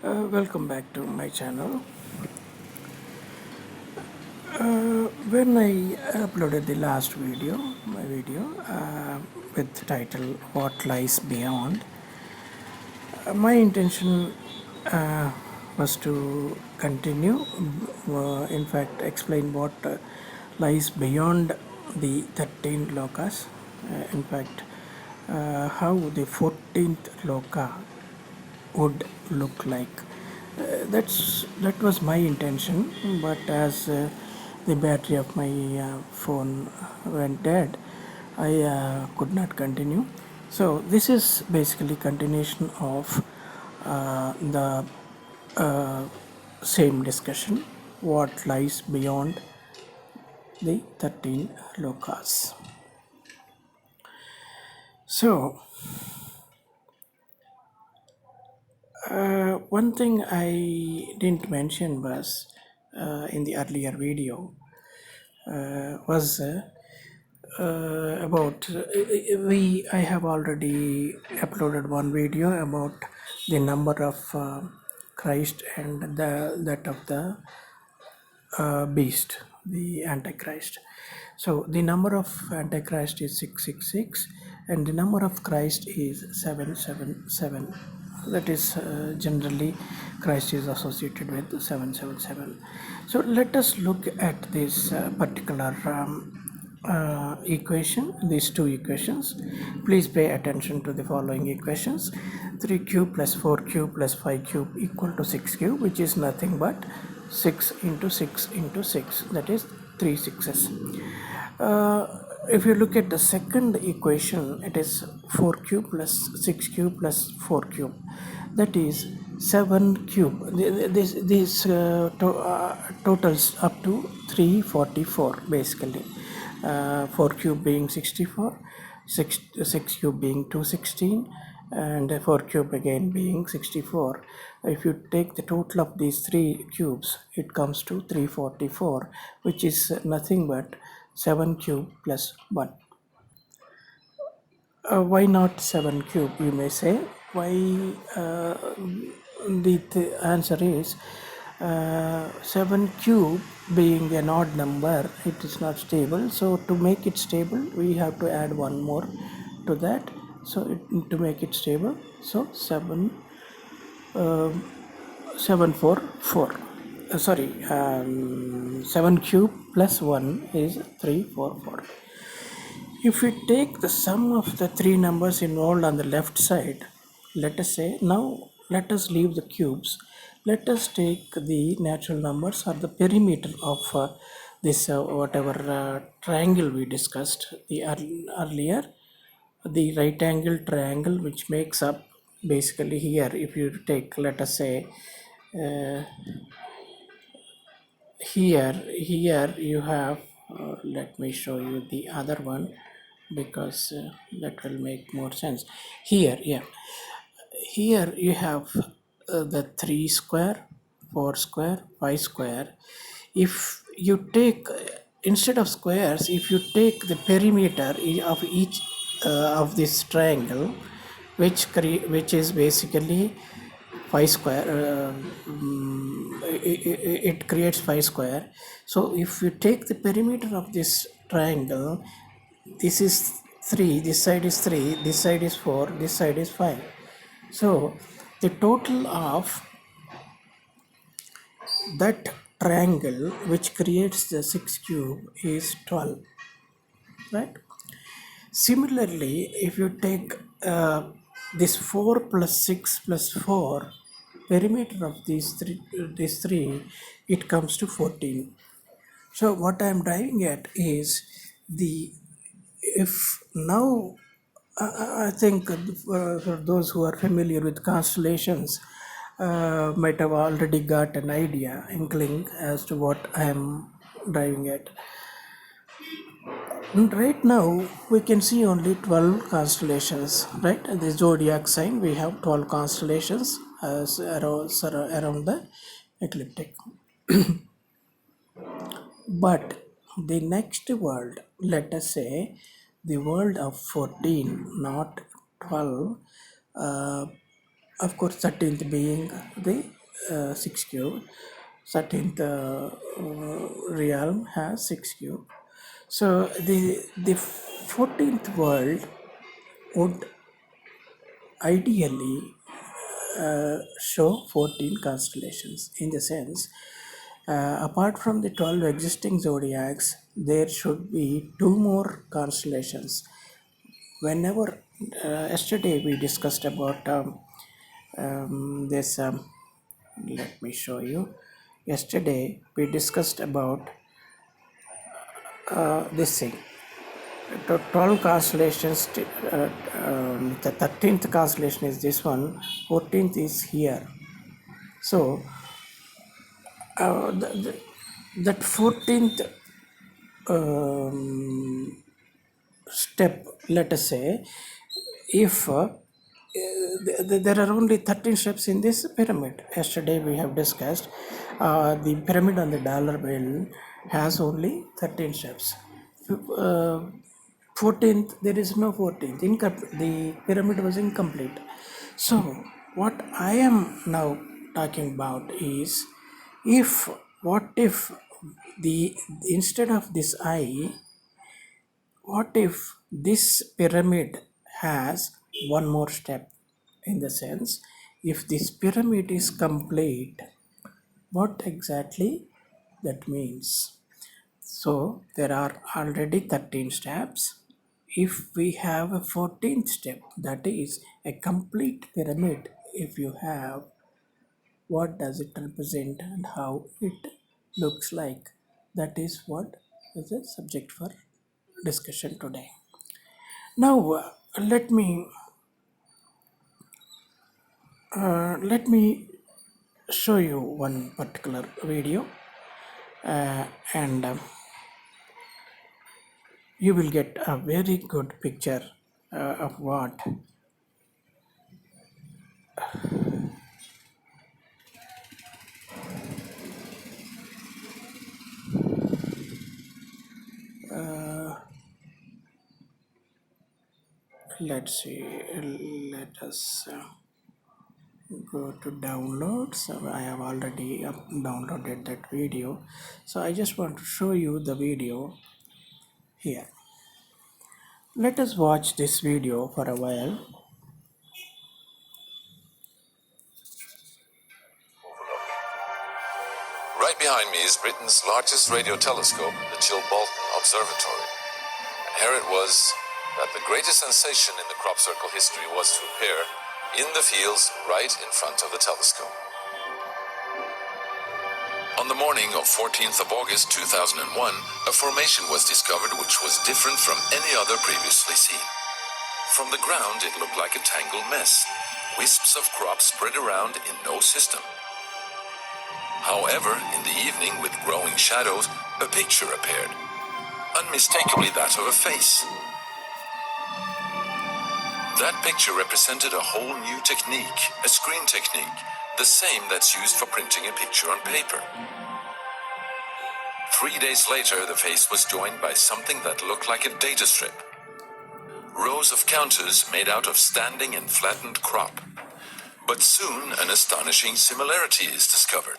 Welcome back to my channel. When I uploaded the last video, my video with the title "What Lies Beyond," my intention was to continue, in fact, explain what lies beyond the 13 lokas. In fact, how the 14th loka would look like. That was my intention, but as the battery of my phone went dead, I could not continue. So this is basically continuation of the uh, same discussion, what lies beyond the 13 lokas. So one thing I didn't mention was in the earlier video was about I have already uploaded one video about the number of Christ and that of the beast, the Antichrist. So the number of Antichrist is 666 and the number of Christ is 777. That is generally Christ is associated with 777. So let us look at this particular equation, these two equations. Please pay attention to the following equations. 3 cube plus 4 cube plus 5 cube equal to 6 cube, which is nothing but 6 into 6 into 6, that is 3 sixes. If you look at the second equation, it is 4 cube plus 6 cube plus 4 cube, that is 7 cube. This totals up to 344 basically. 4 cube being 64, 6 cube being 216, and 4 cube again being 64. If you take the total of these three cubes, it comes to 344, which is nothing but 7 cube plus 1. Why not 7 cube, you may say? Why? The answer is 7 cube being an odd number, it is not stable. So to make it stable, we have to add one more to that. So to make it stable, so 744. 7 cube plus 1 is 344. If we take the sum of the three numbers involved on the left side, let us say, now let us leave the cubes. Let us take the natural numbers or the perimeter of this whatever triangle we discussed earlier, the right angle triangle, which makes up basically here. If you take, let us say, uh, here you have let me show you the other one, because that will make more sense. Here you have the 3 square, 4 square, 5 square. If you take instead of squares, if you take the perimeter of each of this triangle, which is basically 5 square, it creates 5 square. So if you take the perimeter of this triangle, this is 3, this side is 3, this side is 4, this side is 5. So the total of that triangle which creates the 6 cube is 12, right? Similarly, if you take this 4 plus 6 plus 4, perimeter of these three, it comes to 14. So what I am driving at is if now I think for those who are familiar with constellations might have already got an idea, inkling as to what I am driving at. And right now we can see only 12 constellations, right? The zodiac sign, we have 12 constellations as around the ecliptic. But the next world, let us say the world of 14, not 12, of course 13th being the 6 cube. 13th realm has 6 cube. So the 14th world would ideally show 14 constellations, in the sense, apart from the 12 existing zodiacs, there should be two more constellations. Whenever yesterday we discussed about this, let me show you. Yesterday we discussed about this thing. The 12 constellations, the 13th constellation is this one, 14th is here. So that 14th step, let us say, if there are only 13 steps in this pyramid. Yesterday we have discussed the pyramid on the dollar bill has only 13 steps. 14th, there is no 14th. The pyramid was incomplete. So what I am now talking about is, what if the instead of this eye, what if this pyramid has one more step? In the sense, if this pyramid is complete, what exactly that means? So there are already 13 steps. If we have a 14th step, that is a complete pyramid, if you have, what does it represent and how it looks like? That is what is the subject for discussion today. Now let me show you one particular video, and you will get a very good picture of what. Let's see. Let us go to downloads. So I have already downloaded that video. So I just want to show you the video here. Let us watch this video for a while. Right behind me is Britain's largest radio telescope, the Chilbolton Observatory. And here it was that the greatest sensation in the crop circle history was to appear in the fields right in front of the telescope. On the morning of 14th of August 2001, a formation was discovered which was different from any other previously seen. From the ground, it looked like a tangled mess, wisps of crop spread around in no system. However, in the evening, with growing shadows, a picture appeared, unmistakably that of a face. That picture represented a whole new technique, a screen technique, the same that's used for printing a picture on paper. 3 days later, the face was joined by something that looked like a data strip. Rows of counters made out of standing and flattened crop. But soon, an astonishing similarity is discovered.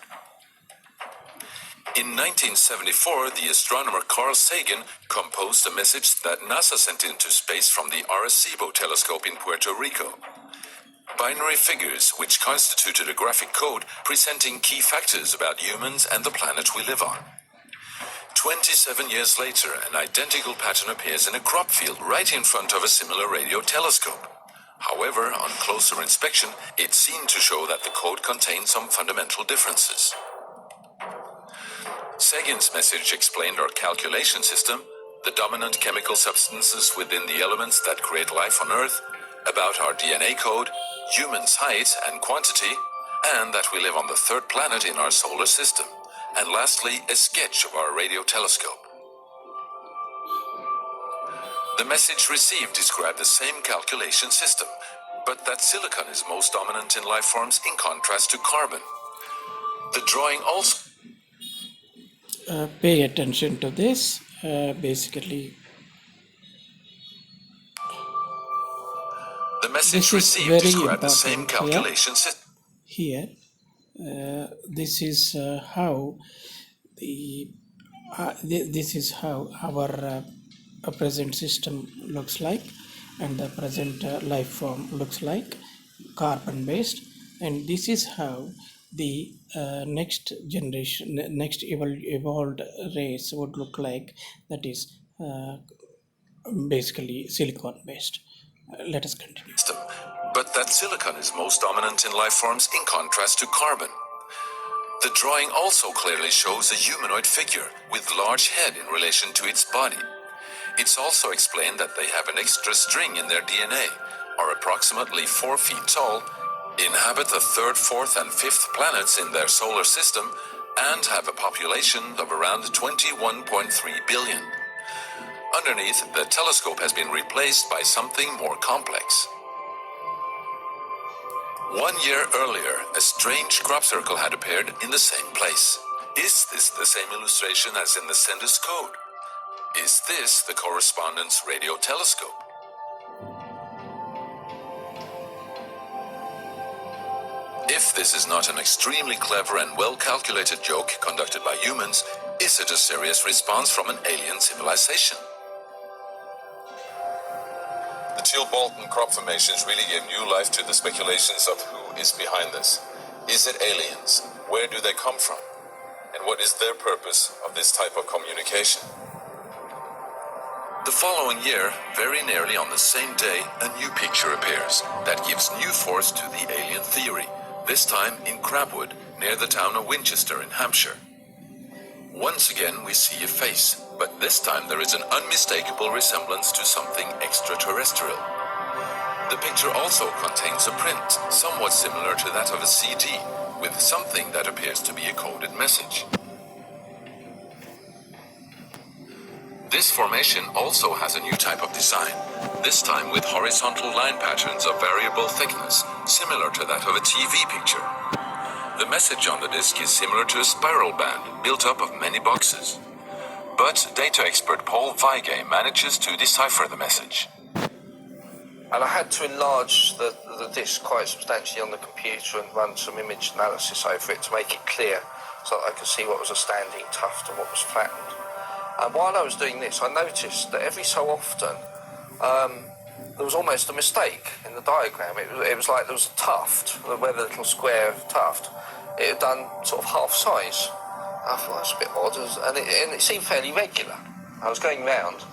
In 1974, the astronomer Carl Sagan composed a message that NASA sent into space from the Arecibo telescope in Puerto Rico. Binary figures which constituted a graphic code presenting key factors about humans and the planet we live on. 27 years later, an identical pattern appears in a crop field right in front of a similar radio telescope. However, on closer inspection, it seemed to show that the code contained some fundamental differences. Sagan's message explained our calculation system, the dominant chemical substances within the elements that create life on Earth, about our DNA code, humans' height and quantity, and that we live on the third planet in our solar system, and lastly, a sketch of our radio telescope. The message received described the same calculation system, but that silicon is most dominant in life forms in contrast to carbon. The drawing also Pay attention to this. Basically, the message this is received very described the same important calculation system. here. this is how the this is how our present system looks like, and the present life form looks like, carbon based. And this is how the next generation, next evolved race would look like, that is basically silicon based. Let us continue. But that silicon is most dominant in life forms in contrast to carbon. The drawing also clearly shows a humanoid figure with large head in relation to its body. It's also explained that they have an extra string in their DNA, are approximately 4 feet tall, inhabit the third, fourth, and fifth planets in their solar system, and have a population of around 21.3 billion. Underneath, the telescope has been replaced by something more complex. 1 year earlier, a strange crop circle had appeared in the same place. Is this the same illustration as in the sender's code? Is this the correspondence radio telescope? If this is not an extremely clever and well-calculated joke conducted by humans, is it a serious response from an alien civilization? The Teal-Bolton crop formations really gave new life to the speculations of who is behind this. Is it aliens? Where do they come from? And what is their purpose of this type of communication? The following year, very nearly on the same day, a new picture appears that gives new force to the alien theory, this time in Crabwood, near the town of Winchester in Hampshire. Once again we see a face, but this time there is an unmistakable resemblance to something extraterrestrial. The picture also contains a print, somewhat similar to that of a CD, with something that appears to be a coded message. This formation also has a new type of design, this time with horizontal line patterns of variable thickness, similar to that of a TV picture. The message on the disc is similar to a spiral band built up of many boxes. But data expert Paul Weige manages to decipher the message. And I had to enlarge the disc quite substantially on the computer and run some image analysis over it to make it clear so that I could see what was a standing tuft and what was flattened. And while I was doing this, I noticed that every so often there was almost a mistake in the diagram. It was like there was a tuft, where the little square tuft, it had done sort of half size. I thought that's a bit odd, and it seemed fairly regular. I was going round,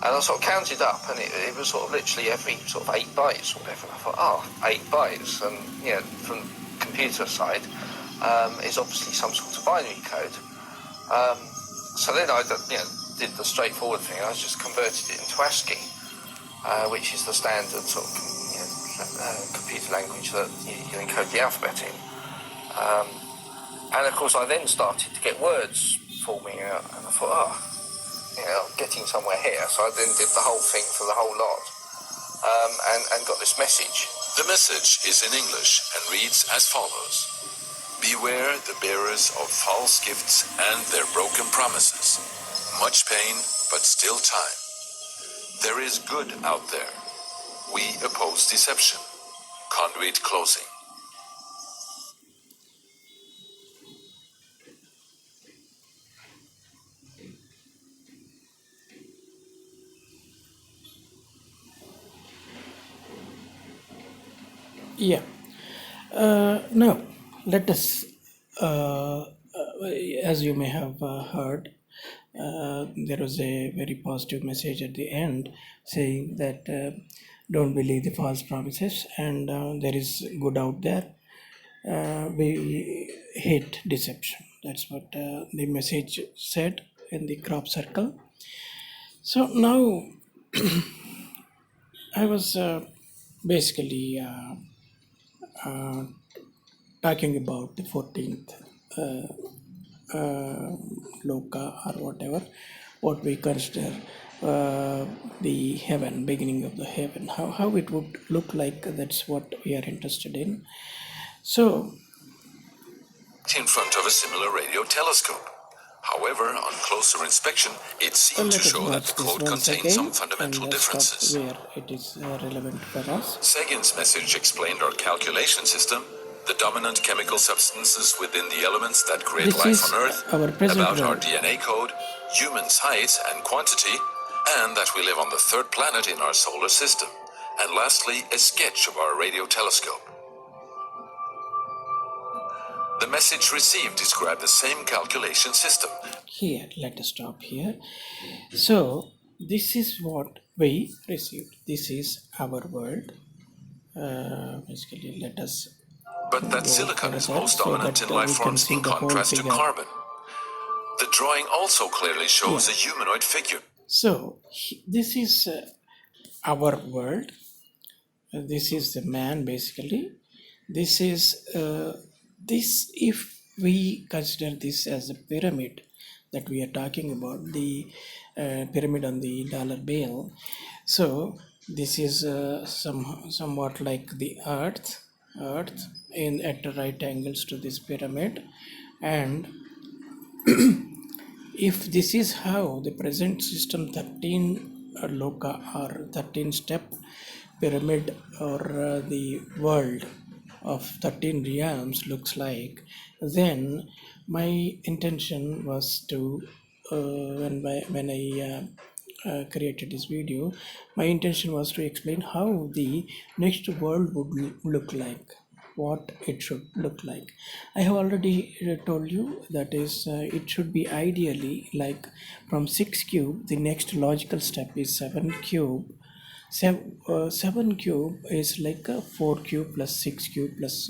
and I sort of counted up, and it was sort of literally every sort of 8 bytes or whatever. And I thought, 8 bytes, and from the computer side, is obviously some sort of binary code. So then I did the straightforward thing. I just converted it into ASCII, which is the standard sort of computer language that you encode the alphabet in. And of course I then started to get words forming out, and I thought, I'm getting somewhere here. So I then did the whole thing for the whole lot, and got this message. The message is in English and reads as follows. Beware the bearers of false gifts and their broken promises. Much pain, but still time. There is good out there. We oppose deception. Conduit closing. Yeah. Now, let us, as you may have heard, there was a very positive message at the end saying that don't believe the false promises, and there is good out there. We hate deception. That's what the message said in the crop circle. So now I was basically talking about the 14th loka or whatever, what we consider the heaven, beginning of the heaven, how it would look like. That's what we are interested in. So In front of a similar radio telescope. However, on closer inspection, it seemed to let us show that watch the this code once contained again some and fundamental stop differences. where it is relevant for us. Sagan's message explained our calculation system. the dominant chemical substances within the elements that create This life is on Earth, our present about our world. DNA code, human size and quantity, and that we live on the third planet in our solar system. And lastly, a sketch of our radio telescope. The message received described the same calculation system. Here, let us stop here. So, this is what we received. This is our world. Basically, let us But that go silicon is further most so dominant that in life we can forms see in the whole contrast to figure. carbon. The drawing also clearly shows Yeah. a humanoid figure. So, this is our world. This is the man basically. This is this, if we consider this as a pyramid that we are talking about, the pyramid on the dollar bill. So this is somewhat like the earth in at the right angles to this pyramid. And if this is how the present system 13 loka or 13 step pyramid, or the world of 13 realms looks like, then my intention was to when I created this video, my intention was to explain how the next world would look like, what it should look like. I have already told you that is it should be ideally like from 6 cube, the next logical step is 7 cube. 7 cube is like a 4 cube plus 6 cube plus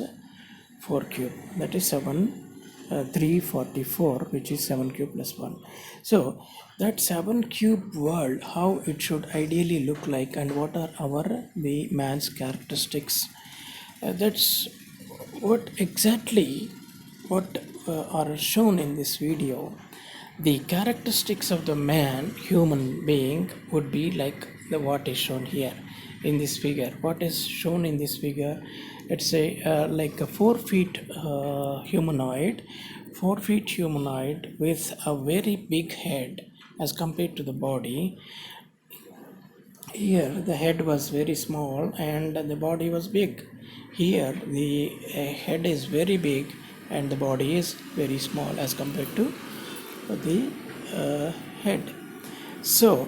4 cube, that is 344, which is 7 cube plus 1. So that 7 cube world, how it should ideally look like, and what are the man's characteristics. That's what exactly what are shown in this video. The characteristics of the man, human being, would be like what is shown here in this figure. What is shown in this figure? Let's say like a 4 feet humanoid, 4 feet humanoid with a very big head as compared to the body. Here the head was very small and the body was big. Here the head is very big and the body is very small as compared to the head. So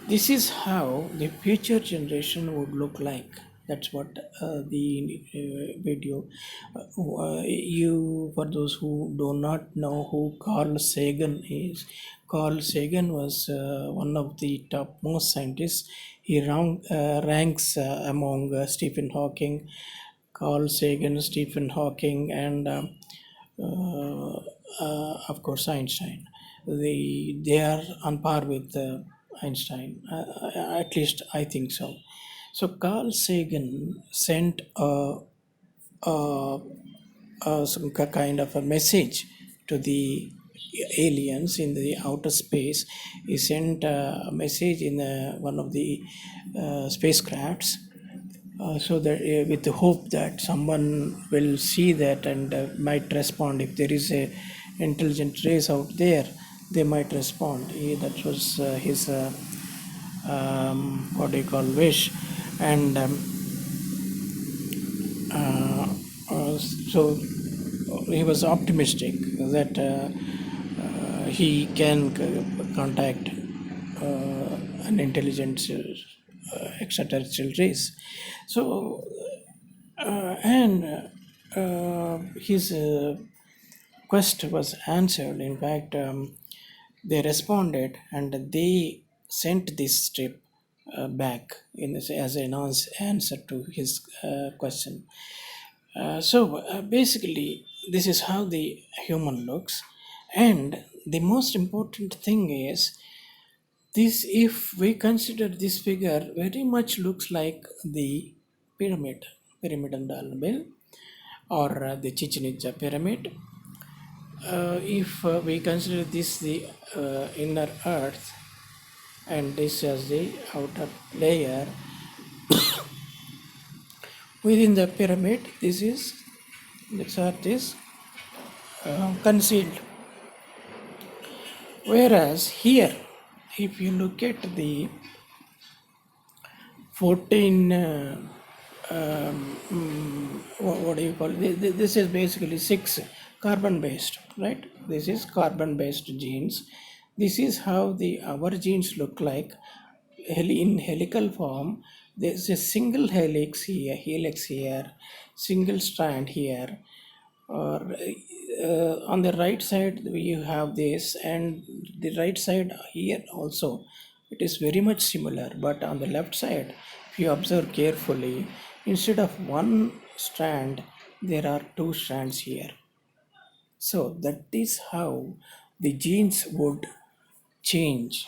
this is how the future generation would look like. That's what the video. You, for those who do not know who Carl Sagan is, Carl Sagan was one of the topmost scientists. He ranks among Stephen Hawking, Carl Sagan, Stephen Hawking, and of course Einstein. They are on par with Einstein. At least I think so. So Carl Sagan sent some kind of a message to the aliens in the outer space. He sent a message in one of the spacecrafts, so that with the hope that someone will see that and might respond. If there is a intelligent race out there, they might respond. That was his what do you call, wish. And so he was optimistic that he can contact an intelligent extraterrestrial race. So and his quest was answered. In fact, they responded and they sent this strip back as an answer to his question. So basically, this is how the human looks, and the most important thing is this. If we consider this figure, very much looks like the pyramid on the Alabel, or the Chichen Itza pyramid. If we consider this the inner earth and this as the outer layer within the pyramid, this earth is concealed. Whereas here, if you look at the 14 what do you call it? This is basically six carbon based, right? This is carbon based genes. This is how the our genes look like. In helical form, there's a single helix here, single strand here, or on the right side you have this, and the right side here also it is very much similar, but on the left side if you observe carefully, instead of one strand there are two strands here. So that is how the genes would change.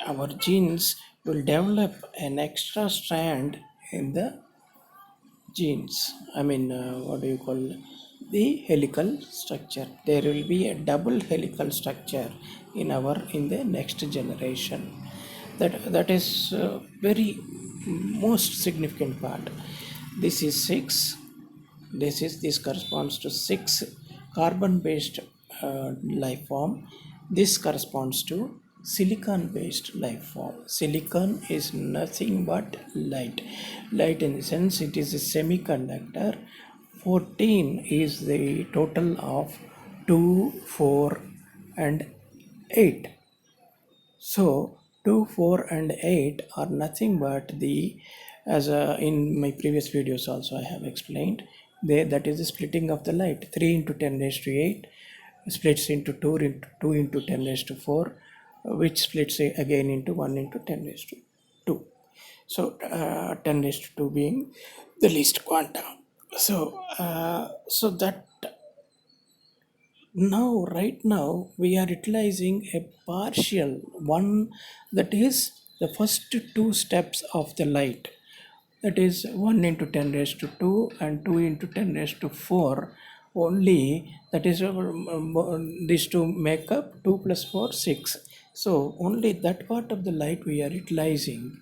Our genes will develop an extra strand in the genes. I mean, what do you call the helical structure? There will be a double helical structure in the next generation. That is very most significant part. This is six. This corresponds to six carbon based life form. This corresponds to silicon based life form. Silicon is nothing but light in the sense it is a semiconductor. 14 is the total of 2, 4 and 8. So 2, 4 and 8 are nothing but the, as in my previous videos also I have explained, that is the splitting of the light. 3 into 10 raised to 8 splits into 2 into 10 raised to 4, which splits again into 1 into 10 raised to 2. So 10 raised to 2 being the least quantum. So that now right now we are utilizing a partial one, that is the first two steps of the light, that is 1 into 10 raised to 2 and 2 into 10 raised to 4 only. That is these two make up 2 plus 4 6. So only that part of the light we are utilizing,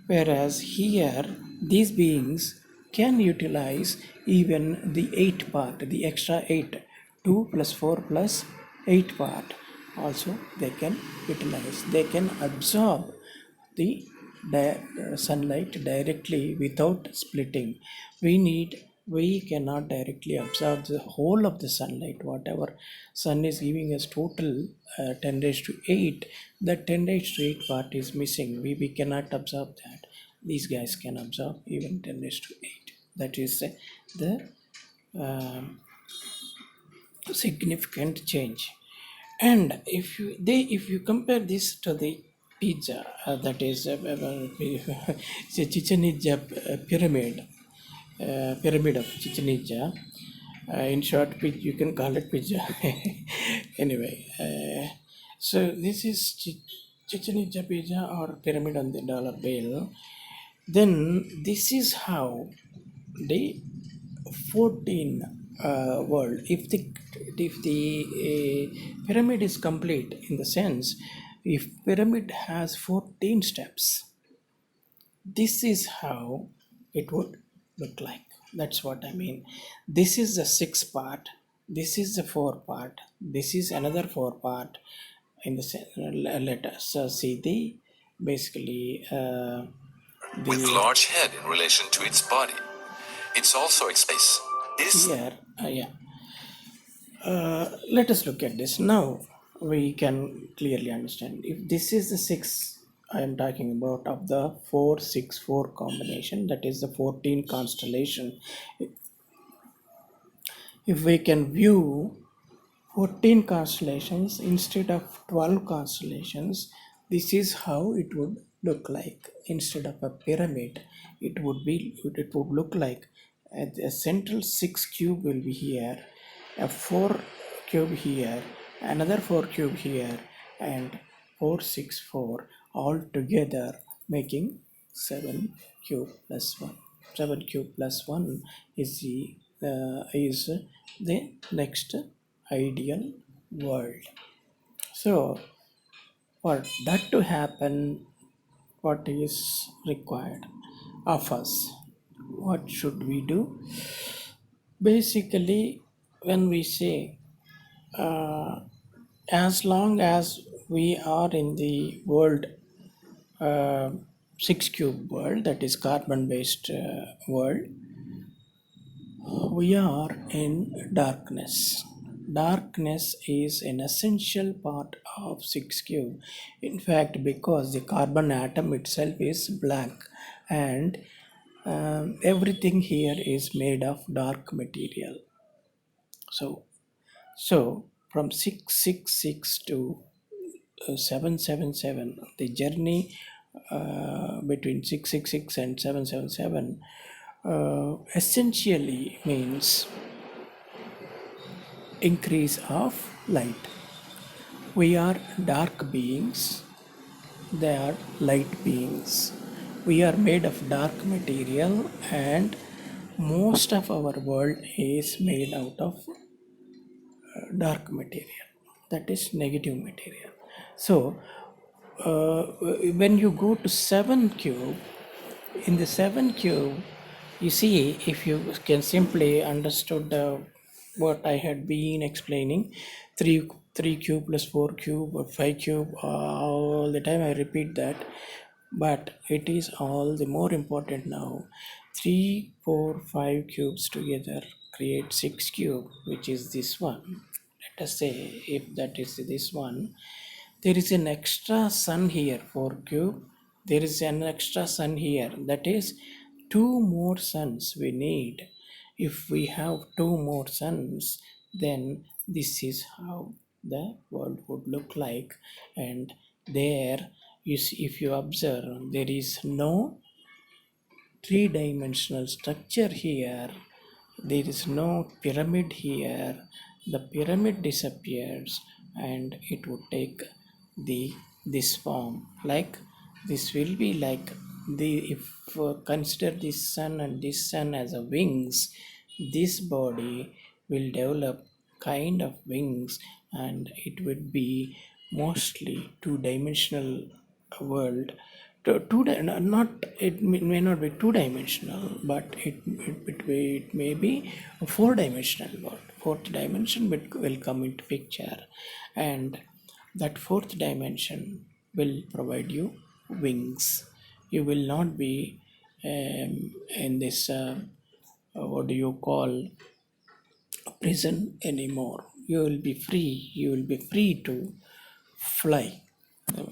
whereas here these beings can utilize even the 8 part, the extra 8, 2 plus 4 plus 8 part also they can utilize. They can absorb the sunlight directly without splitting. We cannot directly absorb the whole of the sunlight. Whatever sun is giving us total 10 raised to 8, that 10 raised to 8 part is missing. We cannot absorb that. These guys can absorb even 10 raised to 8. That is the um, significant change. And if you compare this to the pizza, that is it's a Chichen Itza pyramid, pyramid of Chichen Itza. In short, you can call it pizza. Anyway, so this is Chichen Itza pizza or pyramid on the dollar bill. Then this is how the 14 world, if the pyramid is complete, in the sense if pyramid has 14 steps, this is how it would look like. That's what I mean. This is the 6 part, this is the 4 part, this is another 4 part. In the let us see the basically With the large head in relation to its body. It's also space. Is here yeah. Let us look at this. Now we can clearly understand. If this is the 6 I am talking about of the 464 combination, that is the 14 constellation. If we can view 14 constellations instead of 12 constellations, this is how it would look like. Instead of a pyramid, it would look like a central 6 cube will be here, a 4 cube here, another 4 cube here, and 464 all together making 7 cube plus 1. 7 cube plus 1 is the next ideal world. So for that to happen, what is required of us? What should we do? Basically, when we say as long as we are in the world, 6 cube world, that is carbon based world, we are in darkness. Darkness is an essential part of 6 cube. In fact, because the carbon atom itself is black, and everything here is made of dark material. So from 666 to 777, the journey between 666 and 777 essentially means increase of light. We are dark beings, they are light beings. We are made of dark material, and most of our world is made out of dark material, that is negative material. So when you go to 7 cube, in the 7 cube, you see, if you can simply understood what I had been explaining, 3 cube plus 4 cube or 5 cube, all the time I repeat that, but it is all the more important now. 3, 4, 5 cubes together create 6 cube, which is this one. Let us say if that is this one, there is an extra sun here, 4 cube. There is an extra sun here. That is 2 more suns we need. If we have 2 more suns, then this is how the world would look like. And there, you see, if you observe, there is no three-dimensional structure here. There is no pyramid here. The pyramid disappears, and it would take this form. Like this will be like the, if consider this sun and this sun as a wings, this body will develop kind of wings, and it would be mostly two-dimensional world. Not, it may not be two-dimensional, but it may be a four-dimensional world. Fourth dimension will come into picture, and that fourth dimension will provide you wings. You will not be in this what do you call, prison anymore. You will be free. You will be free to fly.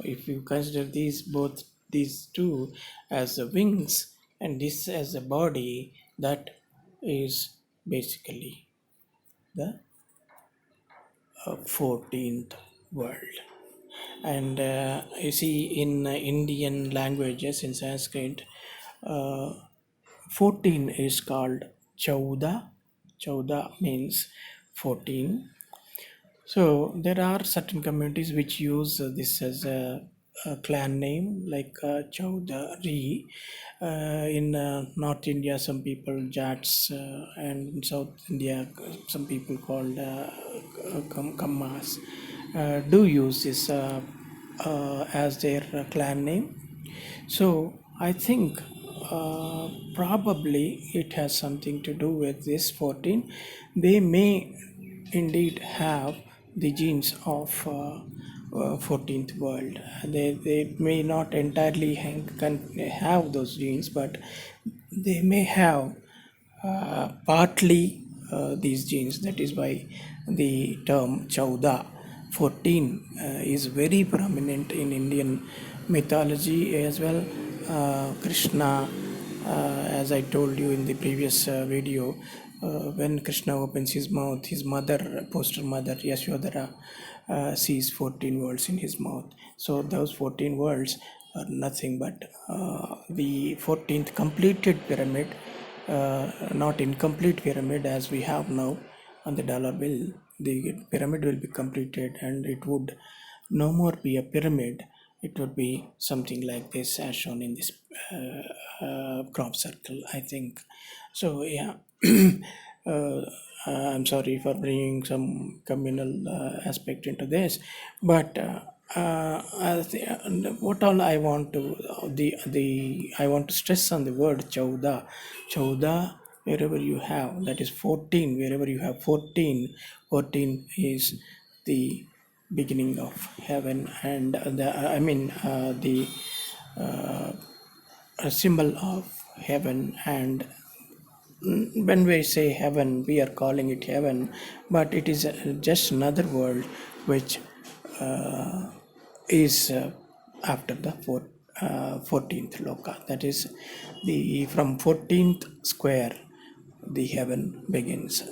If you consider these two as the wings and this as a body, that is basically the 14th world. And you see, in Indian languages, in Sanskrit, uh, 14 is called Chauda. Chauda means 14. So there are certain communities which use this as a clan name, like Chaudhary. In North India, some people Jats, and in South India, some people called Kammas do use this as their clan name. So I think probably it has something to do with this 14. They may indeed have the genes of 14th world. They may not entirely have those genes, but they may have partly these genes. That is why the term Chauda, 14, is very prominent in Indian mythology as well. Krishna, as I told you in the previous video, when Krishna opens his mouth, his mother, poster mother Yashodhara, sees 14 worlds in his mouth. So those 14 worlds are nothing but the 14th completed pyramid, not incomplete pyramid as we have now on the dollar bill. The pyramid will be completed, and it would no more be a pyramid. It would be something like this, as shown in this crop circle, I think. So yeah, I'm sorry for bringing some communal aspect into this, but what all I want to I want to stress on the word Chauda. Chauda, wherever you have, that is 14. Wherever you have 14, 14 is the beginning of heaven, and the a symbol of heaven. And when we say heaven, we are calling it heaven, but it is just another world which is after the 14th loka. That is, the from 14th square the heaven begins.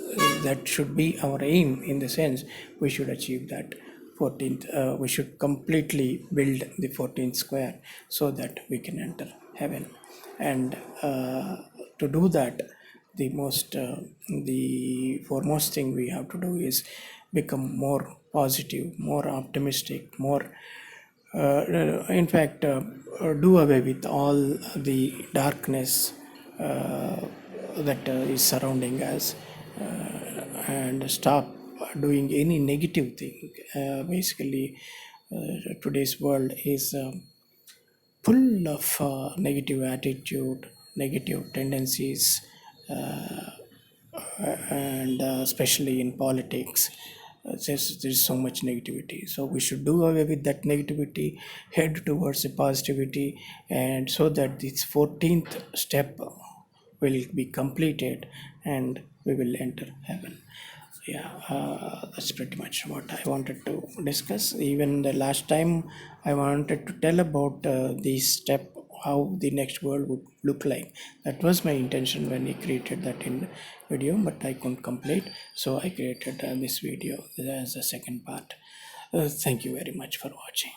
That should be our aim, in the sense we should achieve that 14th. We should completely build the 14th square so that we can enter heaven. And to do that, the foremost thing we have to do is become more positive, more optimistic, more in fact, do away with all the darkness that is surrounding us, and stop doing any negative thing. Basically, today's world is full of negative attitude, negative tendencies, and especially in politics. There's so much negativity, so we should do away with that negativity, head towards the positivity, and so that this 14th step will be completed and we will enter heaven. Yeah, that's pretty much what I wanted to discuss. Even the last time I wanted to tell about this step, how the next world would look like. That was my intention when I created that in video, but I couldn't complete, so I created this video as a second part. Thank you very much for watching.